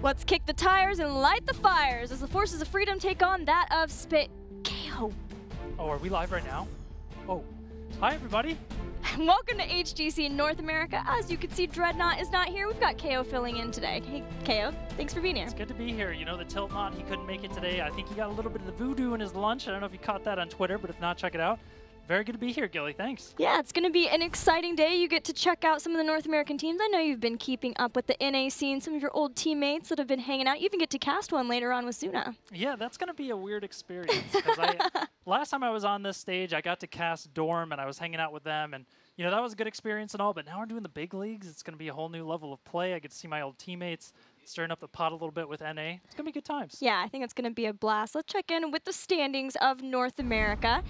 Let's kick the tires and light the fires as the forces of freedom take on that of KO. Oh, are we live right now? Oh, hi everybody. Welcome to HGC North America. As you can see, Dreadnought is not here. We've got KO filling in today. Hey, KO, thanks for being here. It's good to be here. You know, the Tiltnot, he couldn't make it today. I think he got a little bit of the voodoo in his lunch. I don't know if you caught that on Twitter, but if not, check it out. Very good to be here, Gilly. Thanks. Yeah, it's going to be an exciting day. You get to check out some of the North American teams. I know you've been keeping up with the NA scene, some of your old teammates that have been hanging out. You even get to cast one later on with Suna. Yeah, that's going to be a weird experience. Because last time I was on this stage, I got to cast Dorm, and I was hanging out with them. And, you know, that was a good experience and all. But now we're doing the big leagues. It's going to be a whole new level of play. I get to see my old teammates, stirring up the pot a little bit with NA. It's going to be good times. Yeah, I think it's going to be a blast. Let's check in with the standings of North America.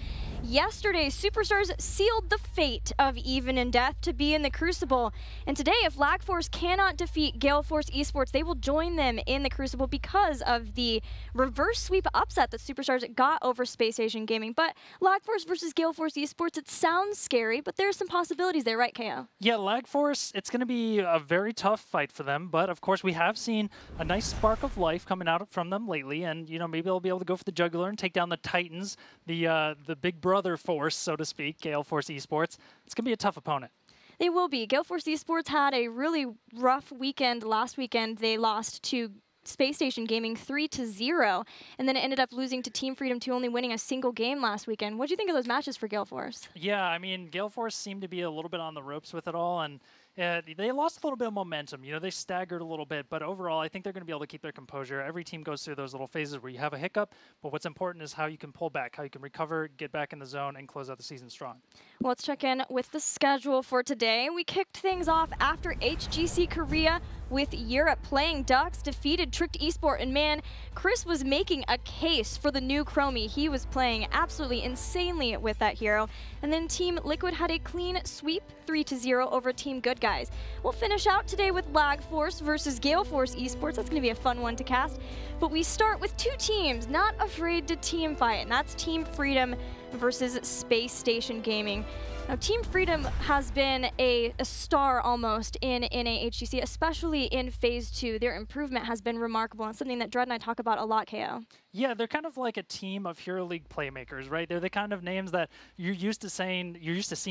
Yesterday, Superstars sealed the fate of Even and Death to be in the Crucible. And today, if Lag Force cannot defeat Gale Force Esports, they will join them in the Crucible because of the reverse sweep upset that Superstars got over SpaceStation Gaming. But Lag Force versus Gale Force Esports, it sounds scary, but there's some possibilities there, right, KO? Yeah, Lag Force, it's going to be a very tough fight for them. But, of course, we have seen a nice spark of life coming out from them lately. And, you know, maybe they'll be able to go for the jugular and take down the Titans, the big brother force, so to speak, Gale Force Esports. It's going to be a tough opponent. They will be. Gale Force Esports had a really rough weekend last weekend. They lost to SpaceStation Gaming 3-0, and then it ended up losing to Team Freedom 2, only winning a single game last weekend. What do you think of those matches for Gale Force? Yeah, I mean, Gale Force seemed to be a little bit on the ropes with it all, and they lost a little bit of momentum. You know, they staggered a little bit, but overall, I think they're going to be able to keep their composure. Every team goes through those little phases where you have a hiccup, but what's important is how you can pull back, how you can recover, get back in the zone, and close out the season strong. Well, let's check in with the schedule for today. We kicked things off after HGC Korea with Europe playing Ducks, defeated Tricked Esport, and man, Chris was making a case for the new Chromie. He was playing absolutely insanely with that hero. And then Team Liquid had a clean sweep 3-0 over Team Good Guys. We'll finish out today with Lag Force versus Gale Force Esports. That's going to be a fun one to cast. But we start with two teams not afraid to team fight, and that's Team Freedom versus SpaceStation Gaming. Now, Team Freedom has been a star almost in NA HGC, especially in Phase 2. Their improvement has been remarkable, and something that Dread and I talk about a lot, KO. Yeah, they're kind of like a team of Hero League playmakers, right? They're the kind of names that you're used to seeing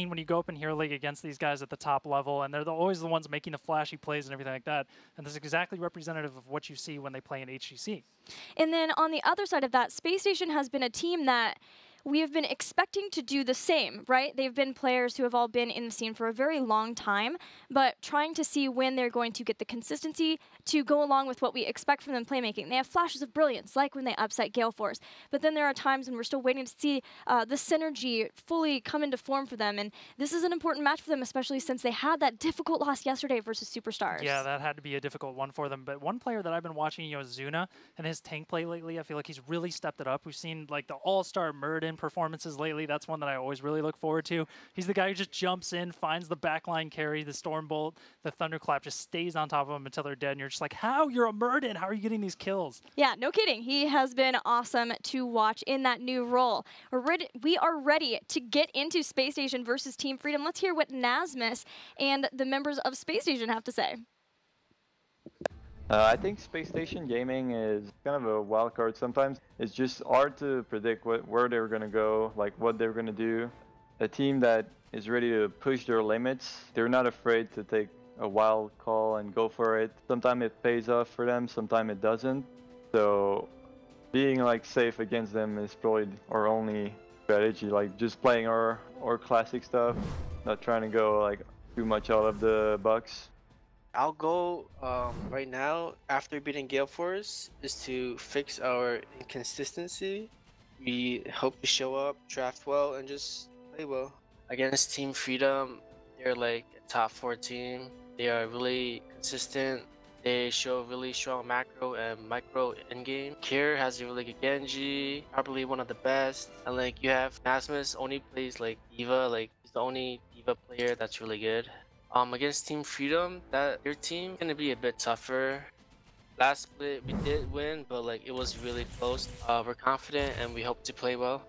when you go up in Hero League against these guys at the top level, and they're always the ones making the flashy plays and everything like that. And this is exactly representative of what you see when they play in HGC. And then on the other side of that, SpaceStation has been a team that we have been expecting to do the same, right? They've been players who have all been in the scene for a very long time, but trying to see when they're going to get the consistency to go along with what we expect from them playmaking. They have flashes of brilliance, like when they upset Gale Force, but then there are times when we're still waiting to see the synergy fully come into form for them, and this is an important match for them, especially since they had that difficult loss yesterday versus Superstars. Yeah, that had to be a difficult one for them, but one player that I've been watching, you know, Zuna, and his tank play lately, I feel like he's really stepped it up. We've seen like the all-star Muradin performances lately. That's one that I always really look forward to. He's the guy who just jumps in, finds the backline carry, the Stormbolt, the Thunderclap, just stays on top of them until they're dead, and you're just like, how? You're a Muradin. How are you getting these kills? Yeah, no kidding. He has been awesome to watch in that new role. We are ready to get into SpaceStation versus Team Freedom. Let's hear what Nasmus and the members of SpaceStation have to say. I think SpaceStation Gaming is kind of a wild card sometimes. It's just hard to predict where they're going to go, like what they're going to do. A team that is ready to push their limits, they're not afraid to take a wild call and go for it. Sometimes it pays off for them, sometimes it doesn't. So being like safe against them is probably our only strategy, like just playing our classic stuff, not trying to go like too much out of the box. Our goal right now, after beating Gale Force, is to fix our inconsistency. We hope to show up, draft well, and just play well. Against Team Freedom, they're like a top 4 team. They are really consistent. They show really strong macro and micro endgame. Kier has a really good Genji, probably one of the best. And like you have Nasmus only plays like Diva, like he's the only Diva player that's really good. Against Team Freedom, your team gonna be a bit tougher. Last split we did win, but like it was really close. We're confident and we hope to play well.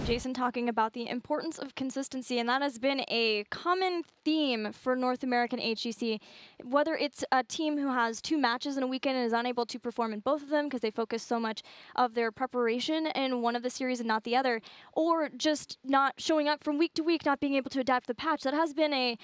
Jason talking about the importance of consistency, and that has been a common theme for North American HGC. Whether it's a team who has 2 matches in a weekend and is unable to perform in both of them because they focus so much of their preparation in one of the series and not the other, or just not showing up from week to week, not being able to adapt to the patch. That has been a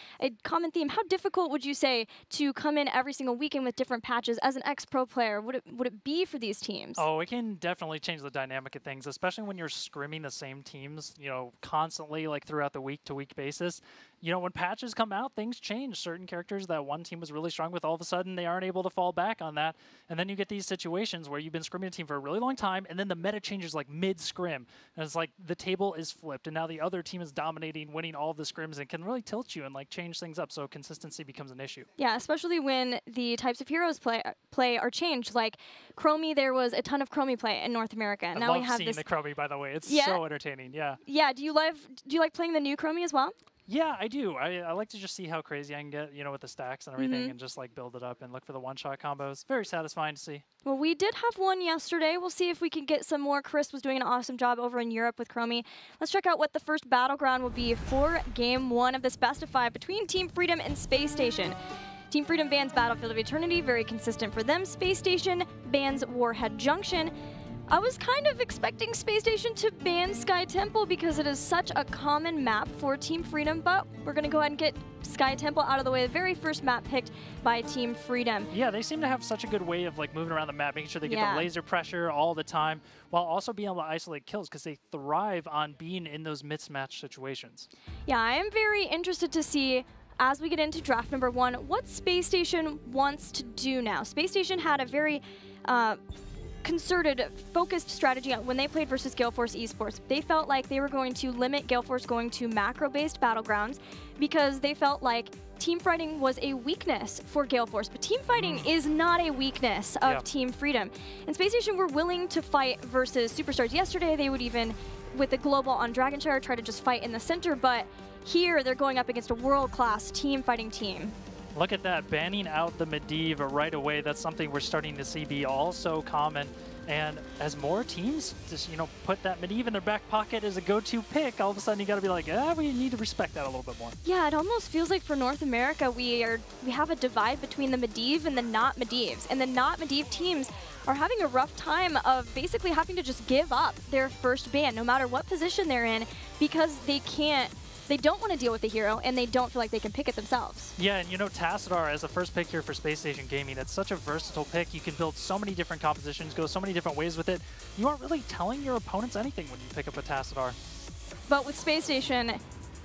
common theme. How difficult would you say to come in every single weekend with different patches as an ex-pro player? Would it be for these teams? Oh, it can definitely change the dynamic of things, especially when you're scrimming the same teams, you know, constantly, like throughout the week-to-week basis. You know, when patches come out, things change. Certain characters that one team was really strong with, all of a sudden they aren't able to fall back on that. And then you get these situations where you've been scrimming a team for a really long time, and then the meta changes like mid-scrim. And it's like the table is flipped, and now the other team is dominating, winning all of the scrims, and can really tilt you and like change things up. So consistency becomes an issue. Yeah, especially when the types of heroes play are changed. Like Chromie, there was a ton of Chromie play in North America. I now love we have seeing this the Chromie, by the way. It's so entertaining. Yeah. Yeah. Do you like playing the new Chromie as well? Yeah, I do. I like to just see how crazy I can get, you know, with the stacks and everything, and just like build it up and look for the one-shot combos. Very satisfying to see. Well, we did have one yesterday. We'll see if we can get some more. Chris was doing an awesome job over in Europe with Chromie. Let's check out what the first battleground will be for Game 1 of this best of 5 between Team Freedom and SpaceStation. Team Freedom bans Battlefield of Eternity, very consistent for them. SpaceStation bans Warhead Junction. I was kind of expecting SpaceStation to ban Sky Temple because it is such a common map for Team Freedom, but we're going to go ahead and get Sky Temple out of the way. The very first map picked by Team Freedom. Yeah, they seem to have such a good way of like moving around the map, making sure they get the laser pressure all the time, while also being able to isolate kills because they thrive on being in those mismatch situations. Yeah, I am very interested to see, as we get into draft number 1, what SpaceStation wants to do now. SpaceStation had a very concerted, focused strategy when they played versus Gale Force Esports. They felt like they were going to limit Gale Force going to macro-based battlegrounds because they felt like team fighting was a weakness for Gale Force, but team fighting is not a weakness of Team Freedom. And SpaceStation were willing to fight versus Superstars. Yesterday, they would even, with the global on Dragonshire, try to just fight in the center, but here they're going up against a world-class team fighting team. Look at that, banning out the Medivh right away. That's something we're starting to see be also common. And as more teams just, you know, put that Medivh in their back pocket as a go-to pick, all of a sudden you got to be like, we need to respect that a little bit more. Yeah, it almost feels like for North America, we have a divide between the Medivh and the not Medivhs. And the not Medivh teams are having a rough time of basically having to just give up their first ban, no matter what position they're in, because they don't want to deal with the hero, and they don't feel like they can pick it themselves. Yeah, and you know, Tassadar as the first pick here for SpaceStation Gaming, it's such a versatile pick. You can build so many different compositions, go so many different ways with it. You aren't really telling your opponents anything when you pick up a Tassadar. But with SpaceStation,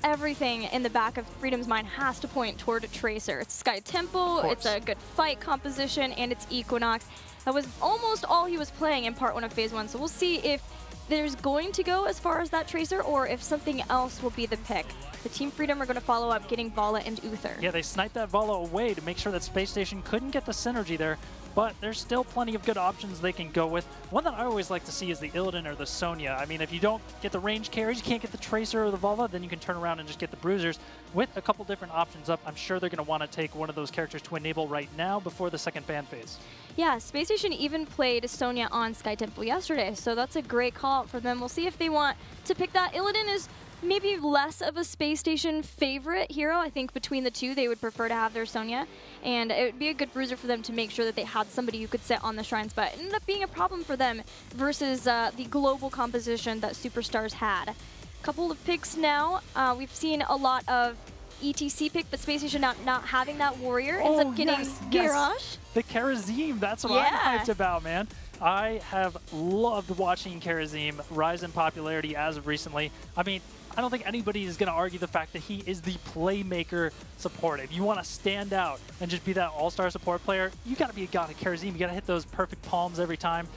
everything in the back of Freedom's mind has to point toward a Tracer. It's Sky Temple, it's a good fight composition, and it's Equinox. That was almost all he was playing in Part 1 of Phase 1, so we'll see if there's going to go as far as that Tracer, or if something else will be the pick. The Team Freedom are going to follow up getting Vala and Uther. Yeah, they sniped that Vala away to make sure that SpaceStation couldn't get the synergy there, but there's still plenty of good options they can go with. One that I always like to see is the Illidan or the Sonya. I mean, if you don't get the range carries, you can't get the Tracer or the Vala, then you can turn around and just get the Bruisers. With a couple different options up, I'm sure they're going to want to take one of those characters to enable right now before the second ban phase. Yeah, SpaceStation even played Sonya on Sky Temple yesterday, so that's a great call out for them. We'll see if they want to pick that. Illidan is maybe less of a SpaceStation favorite hero. I think between the two, they would prefer to have their Sonya, and it would be a good bruiser for them to make sure that they had somebody who could sit on the shrines, but it ended up being a problem for them versus the global composition that Superstars had. Couple of picks now. We've seen a lot of ETC pick, but SpaceStation not having that warrior ends up getting Garrosh. The Karazim, that's what I'm hyped about, man. I have loved watching Karazim rise in popularity as of recently. I mean, I don't think anybody is going to argue the fact that he is the playmaker support. If you want to stand out and just be that all-star support player, you got to be a god of Karazim. You got to hit those perfect palms every time.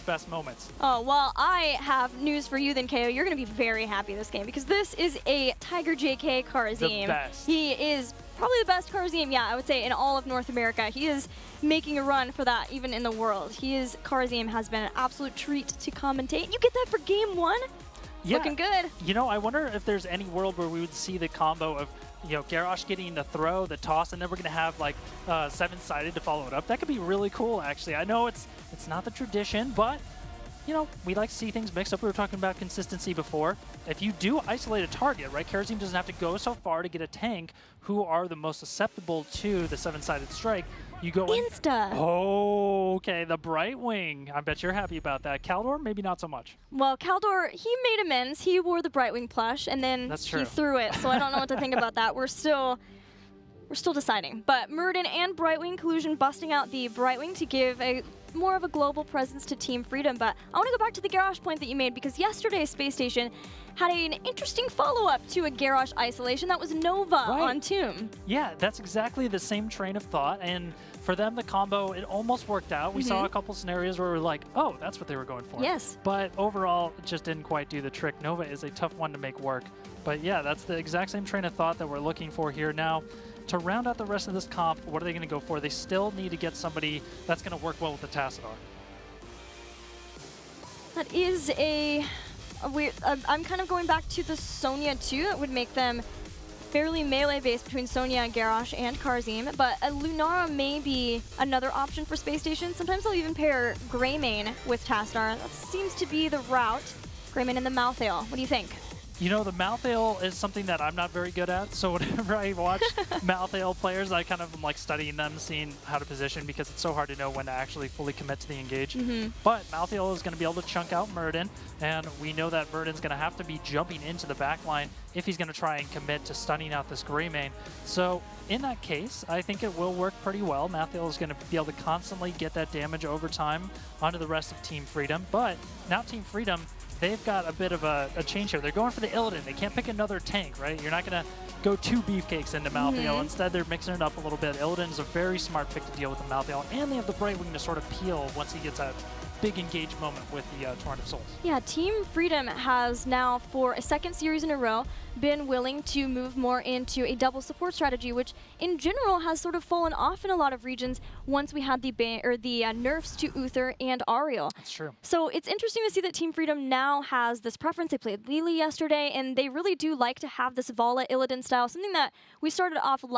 Best moments. Oh, well, I have news for you then, KO. You're going to be very happy this game because this is a Tiger JK Karazim. The best. He is probably the best Karazim, yeah, I would say, in all of North America. He is making a run for that even in the world. Karazim has been an absolute treat to commentate. You get that for Game 1? Yeah. Looking good. You know, I wonder if there's any world where we would see the combo of, you know, Garrosh getting the throw, the toss, and then we're going to have, like, seven-sided to follow it up. That could be really cool, actually. I know it's not the tradition, but you know, we like to see things mixed up. We were talking about consistency before. If you do isolate a target, right, Kerosene doesn't have to go so far to get a tank who are the most susceptible to the 7-sided strike. You go in. Insta. Oh, okay, the Brightwing. I bet you're happy about that. Caldor, maybe not so much. Well, Caldor, he made amends. He wore the Brightwing plush, and then he threw it. So I don't know what to think about that. We're still deciding. But Muradin and Brightwing collusion busting out the Brightwing to give more of a global presence to Team Freedom. But I want to go back to the Garrosh point that you made, because yesterday Space Station had an interesting follow-up to a Garrosh isolation. That was Nova on Tomb. Yeah, that's exactly the same train of thought. And for them, the combo, it almost worked out. We saw a couple scenarios where we're like, oh, that's what they were going for. Yes. But overall, it just didn't quite do the trick. Nova is a tough one to make work. But yeah, that's the exact same train of thought that we're looking for here now. To round out the rest of this comp, what are they going to go for? They still need to get somebody that's going to work well with the Tassadar. That is a weird... I'm kind of going back to the Sonya too. That would make them fairly melee-based between Sonya, Garrosh, and Karzim. But Lunara may be another option for Space Station. Sometimes they'll even pair Greymane with Tassadar. That seems to be the route. Greymane and the Malthael. What do you think? You know, the Malthael is something that I'm not very good at, so whenever I watch Malthael players, I kind of am like studying them, seeing how to position, because it's so hard to know when to actually fully commit to the engage. But Malthael is going to be able to chunk out Muradin, and we know that Muradin's going to have to be jumping into the backline if he's going to try and commit to stunning out this Greymane. So in that case, I think it will work pretty well. Malthael is going to be able to constantly get that damage over time onto the rest of Team Freedom, but now Team Freedom, they've got a bit of a change here. They're going for the Illidan. They can't pick another tank, right? You're not going to go 2 beefcakes into Malthael. Instead, they're mixing it up a little bit. Illidan is a very smart pick to deal with the Malthael, and they have the Brightwing to sort of peel once he gets that big engage moment with the Torrent of Souls. Yeah, Team Freedom has now, for a second series in a row, been willing to move more into a double support strategy, which in general has sort of fallen off in a lot of regions once we had the nerfs to Uther and Ariel. That's true. So it's interesting to see that Team Freedom now has this preference. They played Lili yesterday, and they really do like to have this Vala Illidan style, something that we started off or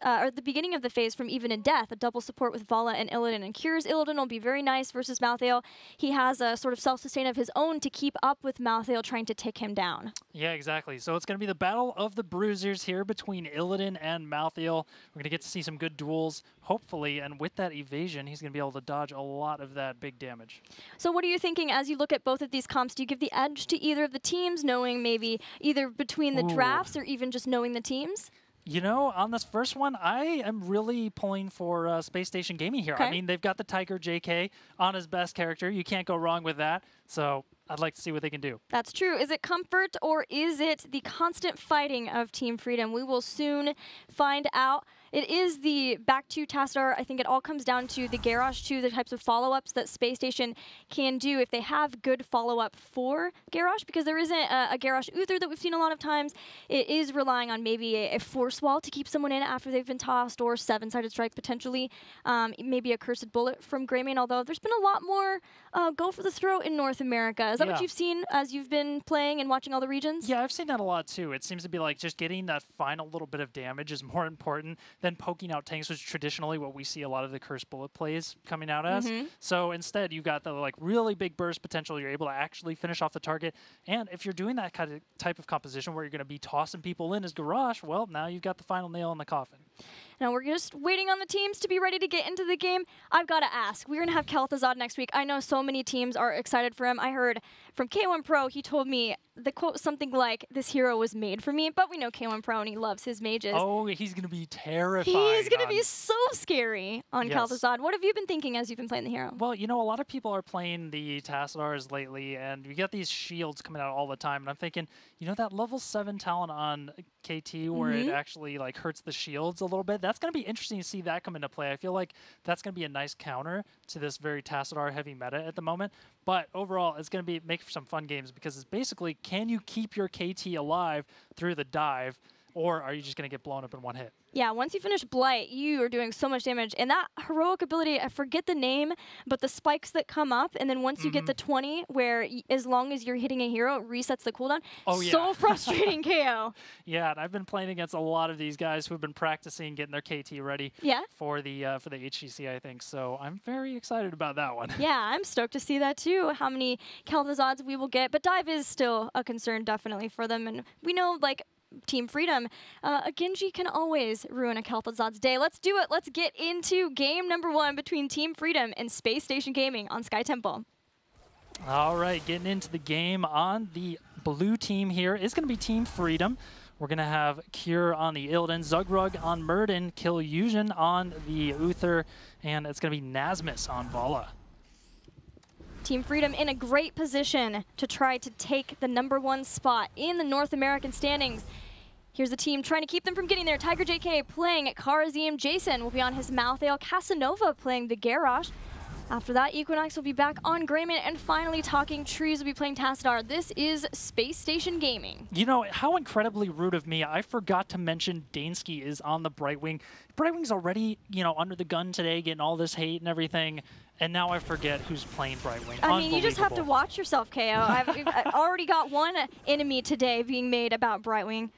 at the beginning of the phase from Even in Death, a double support with Vala and Illidan. And Cure's Illidan will be very nice versus Malthael. He has a sort of self-sustain of his own to keep up with Malthael trying to take him down. Yeah, exactly. So it's going to be the battle of the bruisers here between Illidan and Malthael. We're going to get to see some good duels, hopefully, and with that evasion, he's going to be able to dodge a lot of that big damage. So what are you thinking as you look at both of these comps? Do you give the edge to either of the teams, knowing maybe either between the drafts or even just knowing the teams? You know, on this first one, I am really pulling for Space Station Gaming here. I mean, they've got the Tiger JK on his best character. You can't go wrong with that. So I'd like to see what they can do. That's true. Is it comfort or is it the constant fighting of Team Freedom? We will soon find out. It is the back to Tassadar. I think it all comes down to the Garrosh 2, the types of follow-ups that Space Station can do if they have good follow-up for Garrosh, because there isn't a Garrosh Uther that we've seen a lot of times. It is relying on maybe a force wall to keep someone in after they've been tossed, or 7-sided strike potentially. Maybe a Cursed Bullet from Greymane, although there's been a lot more go for the throat in North America. Is that what you've seen as you've been playing and watching all the regions? Yeah, I've seen that a lot too. It seems to be like just getting that final little bit of damage is more important than poking out tanks, which is traditionally what we see a lot of the Cursed Bullet plays coming out as. So instead, you've got the like really big burst potential. You're able to actually finish off the target. And if you're doing that kind of type of composition where you're going to be tossing people in as Garrosh, well, now you've got the final nail in the coffin. Now we're just waiting on the teams to be ready to get into the game. I've got to ask, we're going to have Kel'Thuzad next week. I know so many teams are excited for him. I heard from K1 Pro, he told me the quote something like, "This hero was made for me," but we know K1 Pro and he loves his mages. Oh, he's going to be terrifying. He's going to be so scary on Kel'Thuzad. What have you been thinking as you've been playing the hero? Well, you know, a lot of people are playing the Tassadars lately, and we get these shields coming out all the time, and I'm thinking, you know, that level 7 talent on KT where it actually like hurts the shields a little bit, that's going to be interesting to see that come into play. I feel like that's going to be a nice counter to this very Tassadar heavy meta at the moment. But overall, it's going to make for some fun games, because it's basically, can you keep your KT alive through the dive? or are you just going to get blown up in one hit? Yeah, once you finish Blight, you are doing so much damage. And that heroic ability, I forget the name, but the spikes that come up, and then once you get the 20, where as long as you're hitting a hero, it resets the cooldown. Oh, yeah. So frustrating, KO. Yeah, and I've been playing against a lot of these guys who've been practicing getting their KT ready for the HGC, I think. So I'm very excited about that one. Yeah, I'm stoked to see that too, how many Kel'Thuzad's we will get. But dive is still a concern, definitely, for them. And we know, like, Team Freedom, a Genji can always ruin a Kel'Thuzad's day. Let's do it. Let's get into game number 1 between Team Freedom and SpaceStation Gaming on Sky Temple. All right, getting into the game on the blue team here is going to be Team Freedom. We're going to have Cure on the Illidan, Zugrug on Murden, Kilyusion on the Uther, and it's going to be Nasmus on Vala. Team Freedom in a great position to try to take the #1 spot in the North American standings. Here's the team trying to keep them from getting there. Tiger JK playing at Karazim. Jason will be on his Malthael. Casanova playing the Garrosh. After that, Equinox will be back on Greymane. And finally, Talking Trees will be playing Tassadar. This is SpaceStation Gaming. You know, how incredibly rude of me. I forgot to mention Dansky is on the Brightwing. Brightwing's already, you know, under the gun today, getting all this hate and everything. And now I forget who's playing Brightwing. I mean, you just have to watch yourself, KO. I've already got one enemy today being made about Brightwing.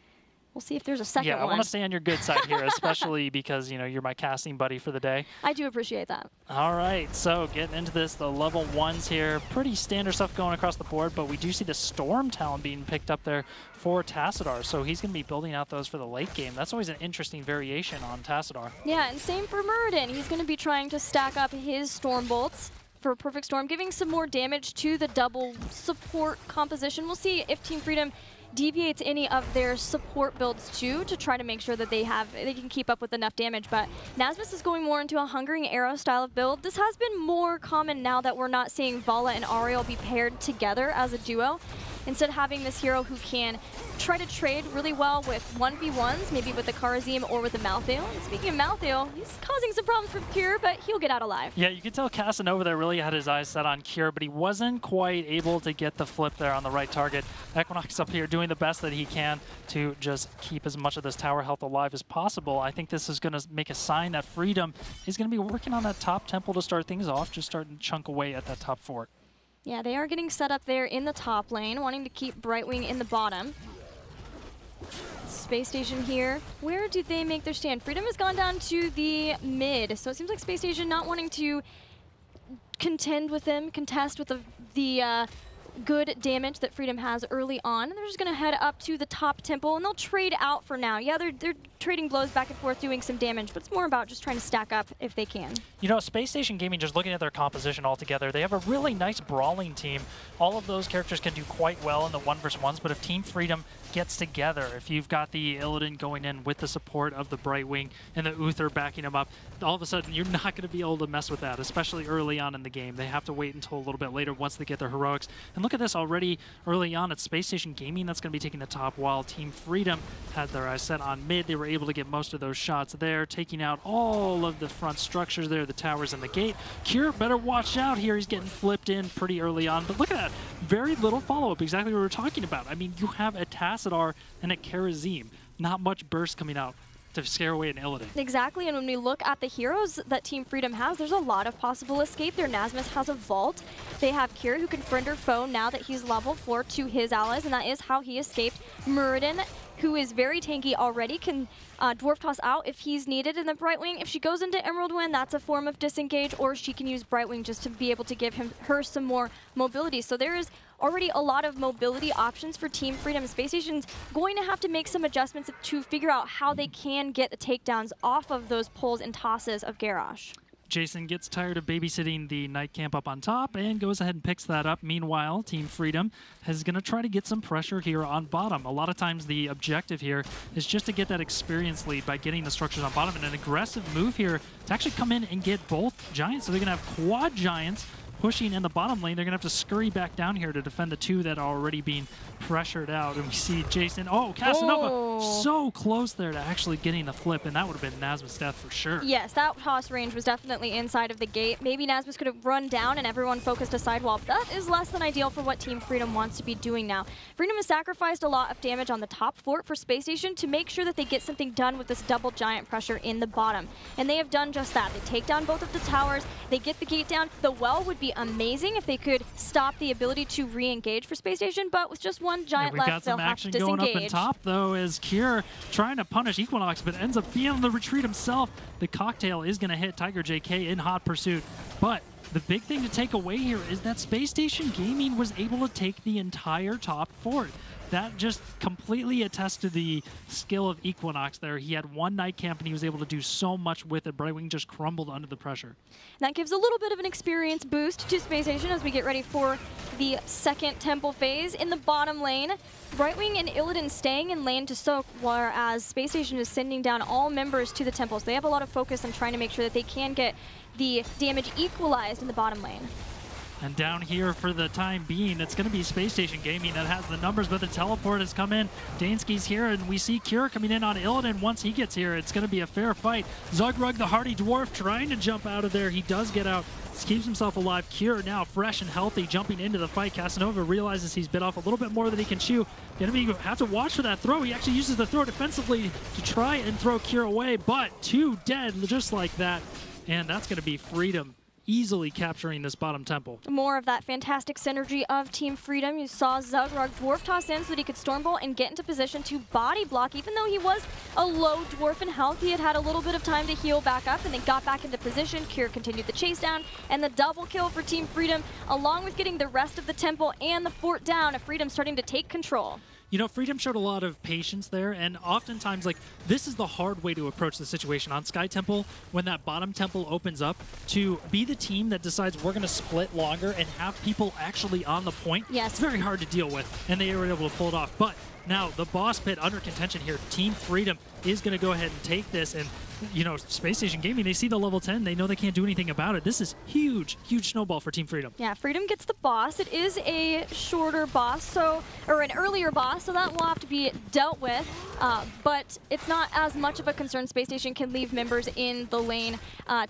We'll see if there's a second one. Yeah, I want to stay on your good side here, especially because, you know, you're my casting buddy for the day. I do appreciate that. All right, so getting into this, the level 1s here. Pretty standard stuff going across the board, but we do see the Storm Talon being picked up there for Tassadar, so he's going to be building out those for the late game. That's always an interesting variation on Tassadar. Yeah, and same for Muradin. He's going to be trying to stack up his Storm Bolts for Perfect Storm, giving some more damage to the double support composition. We'll see if Team Freedom deviates any of their support builds too, to try to make sure that they can keep up with enough damage. But Nasmus is going more into a Hungering Arrow style of build. This has been more common now that we're not seeing Vala and Ariel be paired together as a duo. Instead, having this hero who can try to trade really well with 1v1s, maybe with the Karazim or with the Malthael. And speaking of Malthael, he's causing some problems for Cure, but he'll get out alive. Yeah, you can tell Casanova there really had his eyes set on Cure, but he wasn't quite able to get the flip there on the right target. Equinox up here doing the best that he can to just keep as much of this tower health alive as possible. I think this is going to make a sign that Freedom is going to be working on that top temple to start things off, just starting to chunk away at that top fort. Yeah, they are getting set up there in the top lane, wanting to keep Brightwing in the bottom. SpaceStation here. Where do they make their stand? Freedom has gone down to the mid, so it seems like SpaceStation not wanting to contend with them, contest with the good damage that Freedom has early on. They're just going to head up to the top temple, and they'll trade out for now. Yeah, they're trading blows back and forth, doing some damage, but it's more about just trying to stack up if they can. You know, SpaceStation Gaming, just looking at their composition altogether, they have a really nice brawling team. All of those characters can do quite well in the 1v1s, but if Team Freedom gets together, if you've got the Illidan going in with the support of the Brightwing and the Uther backing him up, all of a sudden you're not going to be able to mess with that, especially early on in the game. They have to wait until a little bit later once they get their heroics. And look at this already early on at SpaceStation Gaming, that's going to be taking the top, while Team Freedom had their eyes set on mid. They were able to get most of those shots there, taking out all of the front structures there, the towers and the gate. Cure better watch out here. He's getting flipped in pretty early on, but look at that. Very little follow-up, exactly what we were talking about. I mean, you have a Tassadar and a Karazim. Not much burst coming out to scare away an Illidan. Exactly, and when we look at the heroes that Team Freedom has, there's a lot of possible escape there. Nasmus has a vault. They have Cure, who can friend or foe now that he's level 4 to his allies, and that is how he escaped. Muradin, who is very tanky already, can Dwarf Toss out if he's needed. And then Brightwing, if she goes into Emerald Wind, that's a form of disengage, or she can use Brightwing just to be able to give her some more mobility. So there is already a lot of mobility options for Team Freedom. SpaceStation's going to have to make some adjustments to figure out how they can get the takedowns off of those pulls and tosses of Garrosh. Jason gets tired of babysitting the night camp up on top and goes ahead and picks that up. Meanwhile, Team Freedom is going to try to get some pressure here on bottom. A lot of times the objective here is just to get that experience lead by getting the structures on bottom, and an aggressive move here to actually come in and get both giants. So they're going to have quad giants pushing in the bottom lane. They're going to have to scurry back down here to defend the two that are already being pressured out. And we see Jason. Oh, Casanova so close there to actually getting the flip, and that would have been Nazma's death for sure. Yes, that toss range was definitely inside of the gate. Maybe Nazmus could have run down and everyone focused a sidewall. That is less than ideal for what Team Freedom wants to be doing now. Freedom has sacrificed a lot of damage on the top fort for Space Station to make sure that they get something done with this double giant pressure in the bottom. And they have done just that. They take down both of the towers, they get the gate down. The well would be amazing if they could stop the ability to re-engage for Space Station, but with just one giant left, they'll have to disengage. We've got some action going up in top, though, as Cure trying to punish Equinox, but ends up being on the retreat himself. The cocktail is going to hit Tiger JK in hot pursuit, but the big thing to take away here is that Space Station Gaming was able to take the entire top fort. That just completely attests to the skill of Equinox there. He had one night camp and he was able to do so much with it. Brightwing just crumbled under the pressure. That gives a little bit of an experience boost to Space Station as we get ready for the second temple phase. In the bottom lane, Brightwing and Illidan staying in lane to soak, whereas Space Station is sending down all members to the temple. So they have a lot of focus on trying to make sure that they can get the damage equalized in the bottom lane. And down here for the time being, it's going to be Space Station Gaming that has the numbers, but the teleport has come in. Dansky's here, and we see Cure coming in on Illidan. Once he gets here, it's going to be a fair fight. Zugrug, the hardy dwarf, trying to jump out of there. He does get out, keeps himself alive. Cure now fresh and healthy, jumping into the fight. Casanova realizes he's bit off a little bit more than he can chew. The enemy have to watch for that throw. He actually uses the throw defensively to try and throw Cure away, but two dead just like that. And that's going to be Freedom easily capturing this bottom temple. More of that fantastic synergy of Team Freedom. You saw Zugrug dwarf toss in so that he could Stormbolt and get into position to body block. Even though he was a low dwarf in health, he had had a little bit of time to heal back up and then got back into position. Cure continued the chase down, and the double kill for Team Freedom, along with getting the rest of the temple and the fort down. Freedom starting to take control. You know, Freedom showed a lot of patience there, and oftentimes, like, this is the hard way to approach the situation. On Sky Temple, when that bottom temple opens up, to be the team that decides we're going to split longer and have people actually on the point, yes, it's very hard to deal with, and they were able to pull it off. But now, the boss pit under contention here. Team Freedom is going to go ahead and take this, and you know, Space Station Gaming, they see the level 10, they know they can't do anything about it. This is huge, huge snowball for Team Freedom. Yeah, Freedom gets the boss. It is a shorter boss, or an earlier boss, so that will have to be dealt with. But it's not as much of a concern. Space Station can leave members in the lane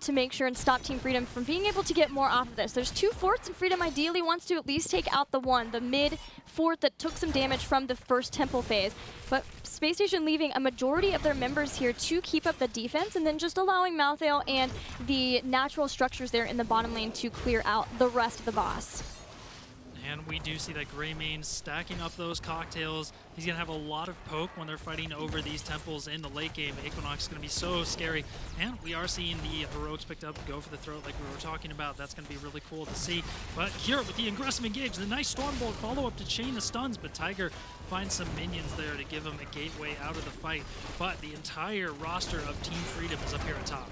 to make sure and stop Team Freedom from being able to get more off of this. There's two forts, and Freedom ideally wants to at least take out the mid fort that took some damage from the first temple phase. But Space Station leaving a majority of their members here to keep up the defense, and then just allowing Malthael and the natural structures there in the bottom lane to clear out the rest of the boss. And we do see that Greymane stacking up those cocktails. He's going to have a lot of poke when they're fighting over these temples in the late game. Equinox is going to be so scary. And we are seeing the heroics picked up, go for the throat like we were talking about. That's going to be really cool to see. But Cure with the aggressive engage, the nice Stormbolt follow-up to chain the stuns, but Tiger finds some minions there to give him a gateway out of the fight. But the entire roster of Team Freedom is up here at top.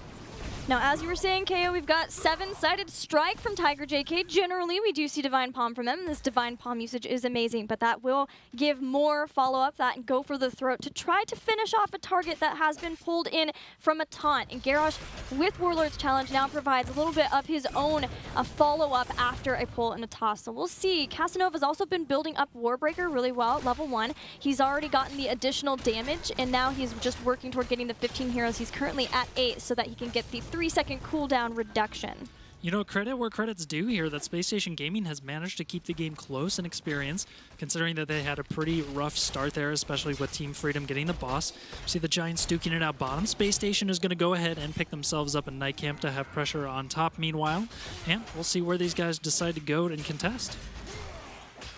Now, as you were saying, KO, we've got 7-sided strike from Tiger JK. Generally, we do see Divine Palm from them. This Divine Palm usage is amazing, but that will give more follow-up, that and go for the throat to try to finish off a target that has been pulled in from a taunt. And Garrosh, with Warlord's Challenge, now provides a little bit of his own follow-up after a pull and a toss. So we'll see. Casanova's also been building up Warbreaker really well at level 1. He's already gotten the additional damage, and now he's just working toward getting the 15 heroes. He's currently at 8 so that he can get the 3-second cooldown reduction. You know, credit where credit's due here, that Space Station Gaming has managed to keep the game close in experience, considering that they had a pretty rough start there, especially with Team Freedom getting the boss. See the Giants duking it out bottom. Space Station is going to go ahead and pick themselves up a night camp to have pressure on top meanwhile, and we'll see where these guys decide to go and contest.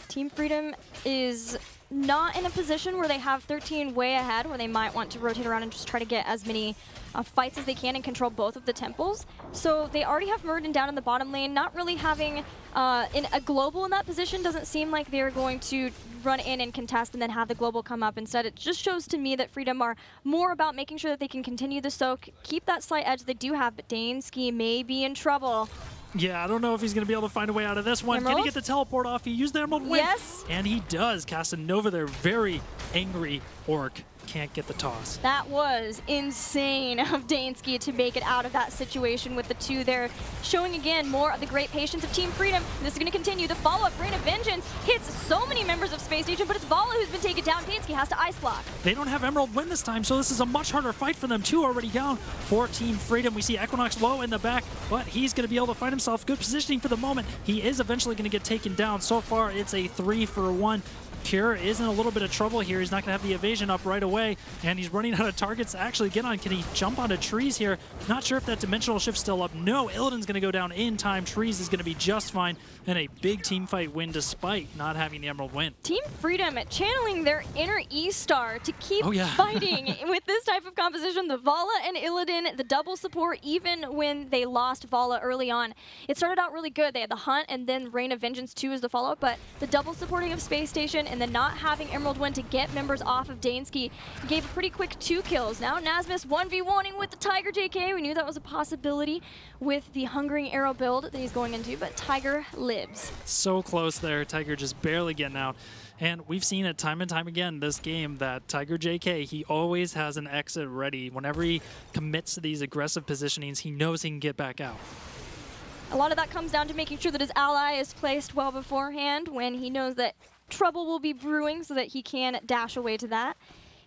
Team Freedom is not in a position where they have 13 way ahead, where they might want to rotate around and just try to get as many fights as they can and control both of the temples. So they already have Murden down in the bottom lane. Not really having a global in that position doesn't seem like they're going to run in and contest and then have the global come up. Instead, it just shows to me that Freedom are more about making sure that they can continue the soak, keep that slight edge they do have, but Dansky may be in trouble. Yeah, I don't know if he's going to be able to find a way out of this one. Emerald? Can he get the teleport off? He used the Emerald Win. Yes. And he does. Casanova there, very angry orc. can't get the toss. That was insane of Dansky to make it out of that situation with the 2 there, showing again more of the great patience of Team Freedom. This is going to continue. The follow-up Rain of Vengeance hits so many members of SpaceStation, but it's Vala who's been taken down. Dansky has to ice block. They don't have Emerald Wind this time, so this is a much harder fight for them. 2 already down for Team Freedom. We see Equinox low in the back, but he's going to be able to find himself good positioning for the moment. He is eventually going to get taken down. So far, it's a 3-for-1. Pure is in a little bit of trouble here. He's not going to have the evasion up right away, and he's running out of targets to actually get on. Can he jump onto Trees here? Not sure if that dimensional shift's still up. No, Illidan's going to go down in time. Trees is going to be just fine, and a big team fight win despite not having the Emerald Win. Team Freedom channeling their inner E-Star to keep fighting with this type of composition. The Vala and Illidan, the double support, even when they lost Vala early on. It started out really good. They had the Hunt and then Rain of Vengeance 2 as the follow-up, but the double supporting of SpaceStation and then not having Emerald Win to get members off of Dansky gave a pretty quick 2 kills. Now Nasmus 1v1ing with the Tiger JK. We knew that was a possibility with the Hungering Arrow build that he's going into, but Tiger lives. So close there. Tiger just barely getting out. And we've seen it time and time again this game that Tiger JK, he always has an exit ready. Whenever he commits to these aggressive positionings, he knows he can get back out. A lot of that comes down to making sure that his ally is placed well beforehand when he knows that trouble will be brewing so that he can dash away to that.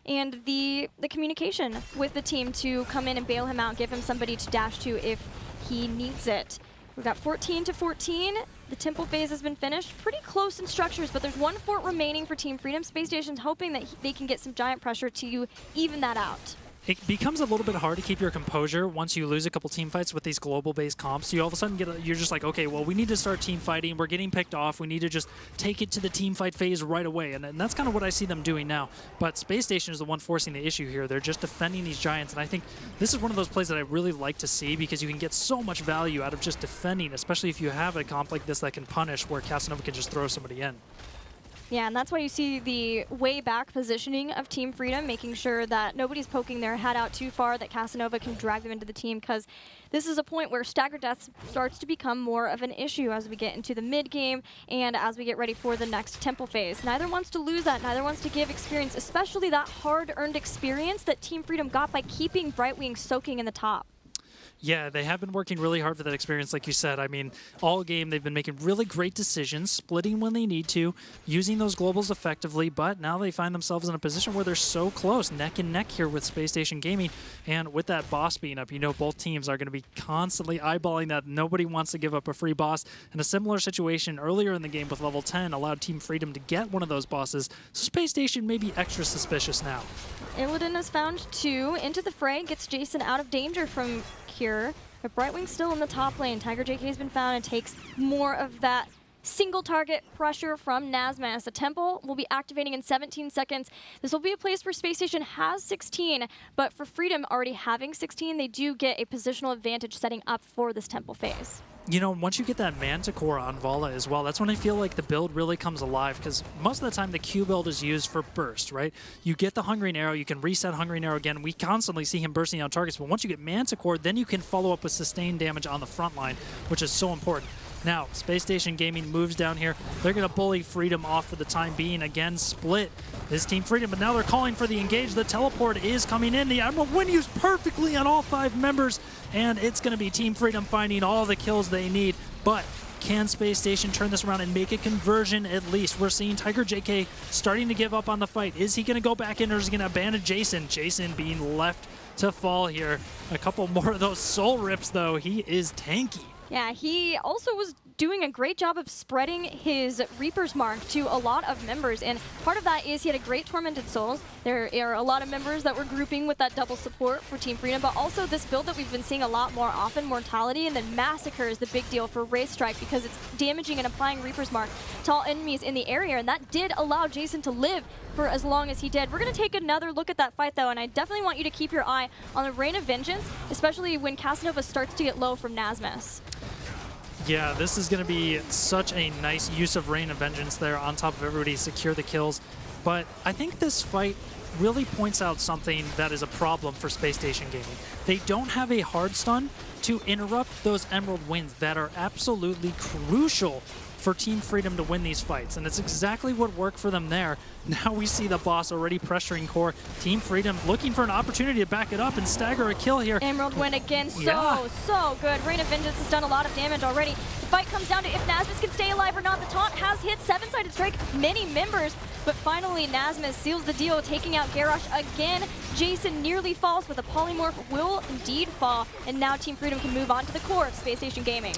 And the communication with the team to come in and bail him out, give him somebody to dash to if he needs it. We've got 14-14. The temple phase has been finished. Pretty close in structures, but there's 1 fort remaining for Team Freedom. SpaceStation's hoping that they can get some giant pressure to even that out. It becomes a little bit hard to keep your composure once you lose a couple team fights with these global-based comps. You all of a sudden you're just like, okay, well, we need to start team fighting. We're getting picked off. We need to just take it to the team fight phase right away. And that's kind of what I see them doing now. But SpaceStation is the one forcing the issue here. They're just defending these giants. And I think this is one of those plays that I really like to see because you can get so much value out of just defending, especially if you have a comp like this that can punish where Casanova can just throw somebody in. Yeah, and that's why you see the way back positioning of Team Freedom, making sure that nobody's poking their head out too far, that Casanova can drag them into the team, because this is a point where staggered death starts to become more of an issue as we get into the mid-game and as we get ready for the next temple phase. Neither wants to lose that, neither wants to give experience, especially that hard-earned experience that Team Freedom got by keeping Brightwing soaking in the top. Yeah, they have been working really hard for that experience, like you said. I mean, all game they've been making really great decisions, splitting when they need to, using those globals effectively, but now they find themselves in a position where they're so close, neck and neck here with SpaceStation Gaming, and with that boss being up, you know both teams are going to be constantly eyeballing that. Nobody wants to give up a free boss, and a similar situation earlier in the game with level 10 allowed Team Freedom to get one of those bosses, so SpaceStation may be extra suspicious now. Illidan has found 2 into the fray, gets Jason out of danger from Cure, but Brightwing's still in the top lane. Tiger JK has been found and takes more of that single target pressure from Nasmas. The temple will be activating in 17 seconds. This will be a place where SpaceStation has 16, but for Freedom already having 16, they do get a positional advantage setting up for this temple phase. You know, once you get that Manticore on Vala as well, that's when I feel like the build really comes alive, because most of the time the Q build is used for burst, right? You get the Hungering Arrow, you can reset Hungering Arrow again. We constantly see him bursting out targets, but once you get Manticore, then you can follow up with sustained damage on the front line, which is so important. Now, SpaceStation Gaming moves down here. They're going to bully Freedom off for the time being. Again, split is Team Freedom, but now they're calling for the engage. The teleport is coming in. The Emerald Wind used perfectly on all 5 members, and it's going to be Team Freedom finding all the kills they need. But can SpaceStation turn this around and make a conversion at least? We're seeing Tiger JK starting to give up on the fight. Is he going to go back in, or is he going to abandon Jason? Jason being left to fall here. A couple more of those soul rips, though. He is tanky. Yeah, he also was doing a great job of spreading his Reaper's Mark to a lot of members, and part of that is he had a great Tormented Souls. There are a lot of members that were grouping with that double support for Team Freedom, but also this build that we've been seeing a lot more often, Mortality, and then Massacre is the big deal for Wraith Strike because it's damaging and applying Reaper's Mark to all enemies in the area, and that did allow Jason to live for as long as he did. We're going to take another look at that fight, though, and I definitely want you to keep your eye on the Rain of Vengeance, especially when Casanova starts to get low from Nasmus. Yeah, this is going to be such a nice use of Rain of Vengeance there on top of everybody to secure the kills. But I think this fight really points out something that is a problem for SpaceStation Gaming. They don't have a hard stun to interrupt those Emerald Winds that are absolutely crucial for Team Freedom to win these fights, and it's exactly what worked for them there. Now we see the boss already pressuring core. Team Freedom looking for an opportunity to back it up and stagger a kill here. Emerald win again, so good. Rain of Vengeance has done a lot of damage already. The fight comes down to if Nasmus can stay alive or not. The taunt has hit 7-sided strike many members, but finally Nasmus seals the deal, taking out Garrosh again. Jason nearly falls, but the polymorph will indeed fall, and now Team Freedom can move on to the core of SpaceStation Gaming.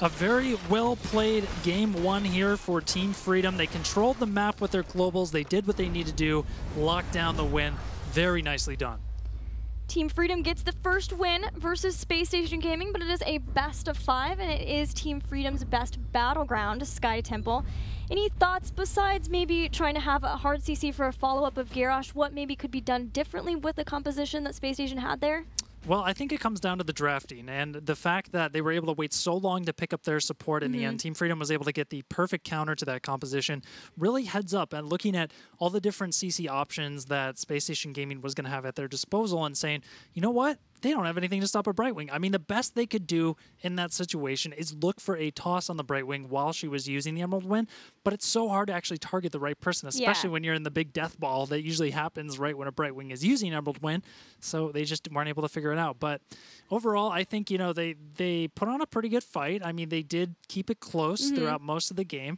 A very well-played game one here for Team Freedom. They controlled the map with their globals. They did what they need to do, lock down the win. Very nicely done. Team Freedom gets the first win versus SpaceStation Gaming, but it is a best of 5, and it is Team Freedom's best battleground, Sky Temple. Any thoughts besides maybe trying to have a hard CC for a follow-up of Garrosh? What maybe could be done differently with the composition that SpaceStation had there? Well, I think it comes down to the drafting and the fact that they were able to wait so long to pick up their support in the end. Team Freedom was able to get the perfect counter to that composition. Really heads up and looking at all the different CC options that SpaceStation Gaming was going to have at their disposal and saying, you know what? They don't have anything to stop a Brightwing. I mean, the best they could do in that situation is look for a toss on the Brightwing while she was using the Emerald Wind, but it's so hard to actually target the right person, especially when you're in the big death ball that usually happens right when a Brightwing is using Emerald Wind, so they just weren't able to figure it out. But overall, I think, you know, they put on a pretty good fight. I mean, they did keep it close throughout most of the game,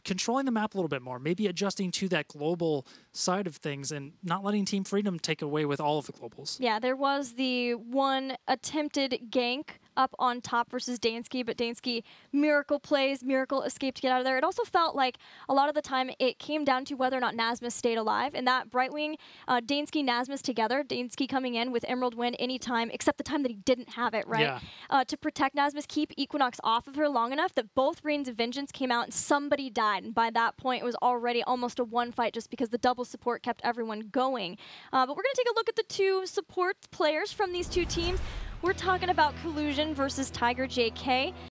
controlling the map a little bit more, maybe adjusting to that global side of things and not letting Team Freedom take away with all of the globals. Yeah, there was the one attempted gank up on top versus Dansky, but Dansky miracle plays, miracle escape to get out of there. It also felt like a lot of the time it came down to whether or not Nasmus stayed alive, and that Brightwing, Dansky, Nasmus together, Dansky coming in with Emerald Wind anytime except the time that he didn't have it, right? Yeah. To protect Nasmus, keep Equinox off of her long enough that both Rains of Vengeance came out and somebody died, and by that point it was already almost a one fight just because the double support kept everyone going. But we're going to take a look at the two support players from these two teams. We're talking about Collusion versus Tiger JK.